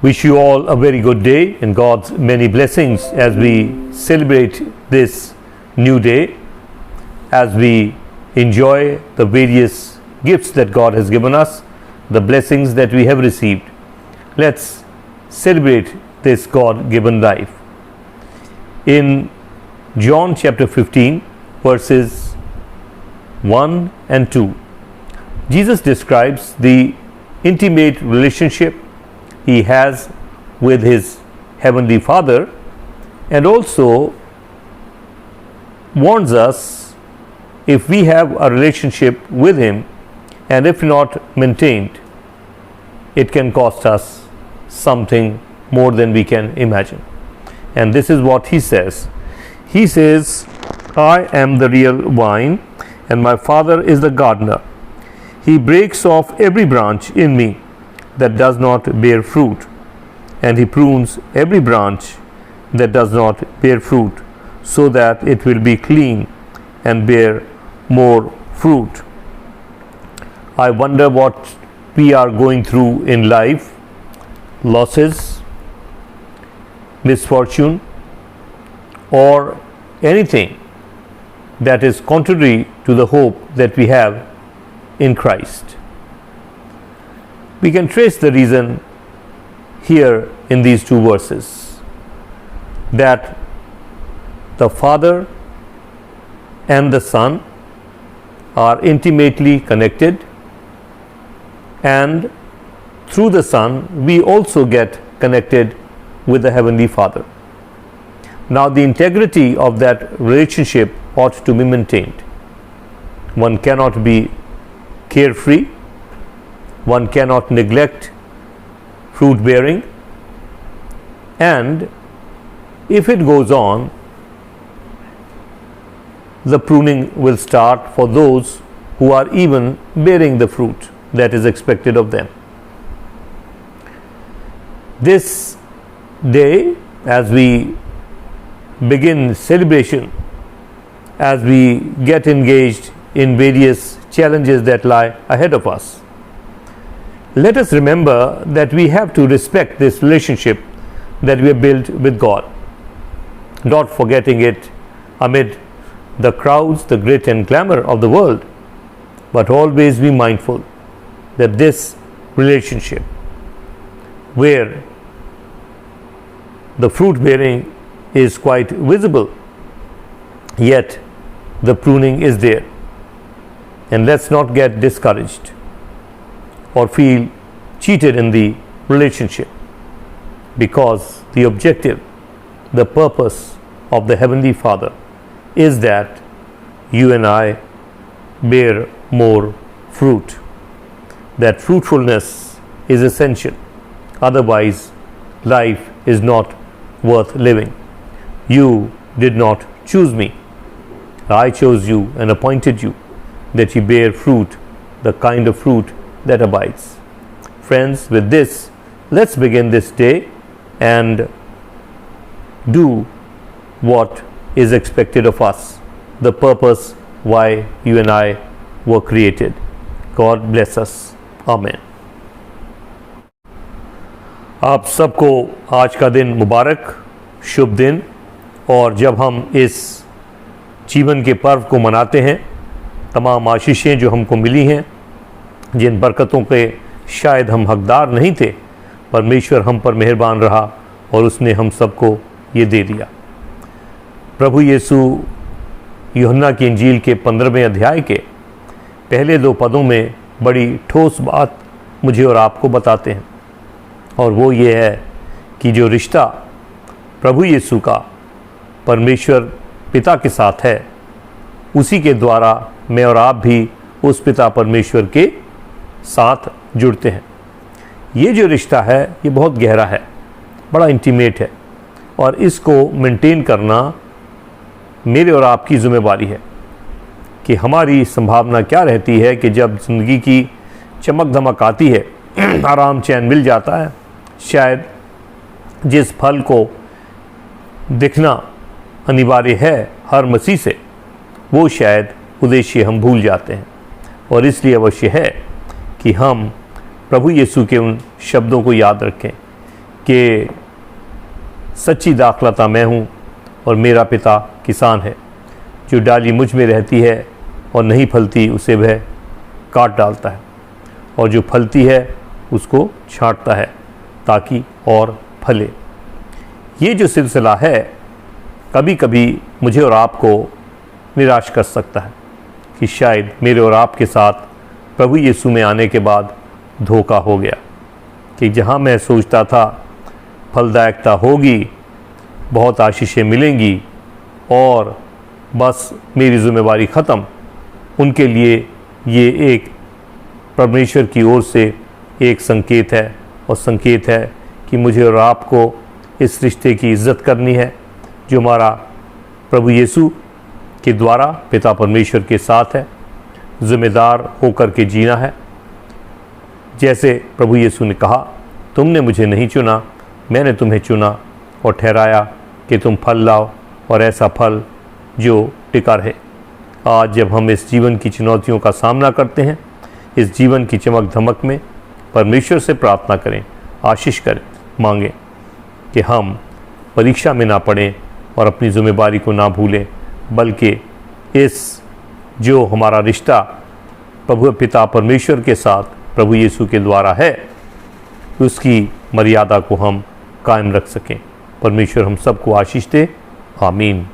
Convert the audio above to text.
Wish you all a very good day and God's many blessings as we celebrate this new day, as we enjoy the various gifts that God has given us, the blessings that we have received. Let's celebrate this God-given life. In John chapter 15, verses 1 and 2, Jesus describes the intimate relationship he has with his heavenly Father, and also warns us, if we have a relationship with him and if not maintained, it can cost us something more than we can imagine. And this is what he says. He says, I am the real vine and my Father is the gardener. He breaks off every branch in me that does not bear fruit, and he prunes every branch that does not bear fruit, so that it will be clean and bear more fruit. I wonder what we are going through in life: losses, misfortune, or anything that is contrary to the hope that we have in Christ. We can trace the reason here in these two verses, that the Father and the Son are intimately connected, and through the Son we also get connected with the Heavenly Father. Now, the integrity of that relationship ought to be maintained. One cannot be carefree, one cannot neglect fruit bearing, and if it goes on, the pruning will start for those who are even bearing the fruit that is expected of them. This day, as we begin celebration, as we get engaged in various challenges that lie ahead of us, let us remember that we have to respect this relationship that we have built with God, not forgetting it amid the crowds, the grit and glamour of the world, but always be mindful that this relationship, where the fruit bearing is quite visible, yet the pruning is there. And let's not get discouraged or feel cheated in the relationship, because the objective, the purpose of the Heavenly Father is that you and I bear more fruit. That fruitfulness is essential, otherwise life is not worth living. You did not choose me, I chose you and appointed you, that you bear fruit, the kind of fruit that abides. Friends, with this, let's begin this day and do what is expected of us, the purpose why you and I were created. God bless us. Amen. आप सबको आज का दिन मुबारक, शुभ दिन। और जब हम इस जीवन के पर्व को मनाते हैं, तमाम आशीषें जो हमको मिली हैं, जिन बरकतों के शायद हम हकदार नहीं थे, परमेश्वर हम पर मेहरबान रहा और उसने हम सबको ये दे दिया। प्रभु यीशु यूहन्ना की इंजील के 15वें अध्याय के पहले 2 पदों में बड़ी ठोस बात मुझे और आपको बताते हैं, और वो ये है कि जो रिश्ता प्रभु यीशु का परमेश्वर पिता के साथ है, उसी के द्वारा मैं और आप भी उस पिता परमेश्वर के साथ जुड़ते हैं। ये जो रिश्ता है ये बहुत गहरा है, बड़ा इंटीमेट है, और इसको मेंटेन करना मेरे और आपकी ज़िम्मेवारी है। कि हमारी संभावना क्या रहती है कि जब ज़िंदगी की चमक धमक आती है, आराम चैन मिल जाता है, शायद जिस फल को दिखना अनिवार्य है हर मसीह से, वो शायद उद्देश्य हम भूल जाते हैं। और इसलिए अवश्य है कि हम प्रभु यीशु के उन शब्दों को याद रखें कि सच्ची दाखलता मैं हूँ और मेरा पिता किसान है। जो डाली मुझ में रहती है और नहीं फलती उसे वह काट डालता है, और जो फलती है उसको छांटता है ताकि और फले। ये जो सिलसिला है कभी कभी मुझे और आपको निराश कर सकता है कि शायद मेरे और आपके साथ प्रभु यीशु में आने के बाद धोखा हो गया, कि जहाँ मैं सोचता था फलदायकता होगी, बहुत आशीषें मिलेंगी और बस मेरी ज़िम्मेवारी ख़त्म, उनके लिए ये एक परमेश्वर की ओर से एक संकेत है, और संकेत है कि मुझे और आपको इस रिश्ते की इज़्ज़त करनी है जो हमारा प्रभु यीशु के द्वारा पिता परमेश्वर के साथ है। ज़िम्मेदार होकर के जीना है, जैसे प्रभु यीशु ने कहा, तुमने मुझे नहीं चुना, मैंने तुम्हें चुना और ठहराया कि तुम फल लाओ, और ऐसा फल जो टिका रहे। आज जब हम इस जीवन की चुनौतियों का सामना करते हैं, इस जीवन की चमक धमक में परमेश्वर से प्रार्थना करें, आशीष करें, मांगें कि हम परीक्षा में ना पड़ें और अपनी ज़िम्मेदारी को ना भूलें, बल्कि इस जो हमारा रिश्ता प्रभु पिता परमेश्वर के साथ प्रभु यीशु के द्वारा है, उसकी मर्यादा को हम कायम रख सकें। परमेश्वर हम सबको आशीष दे। आमीन।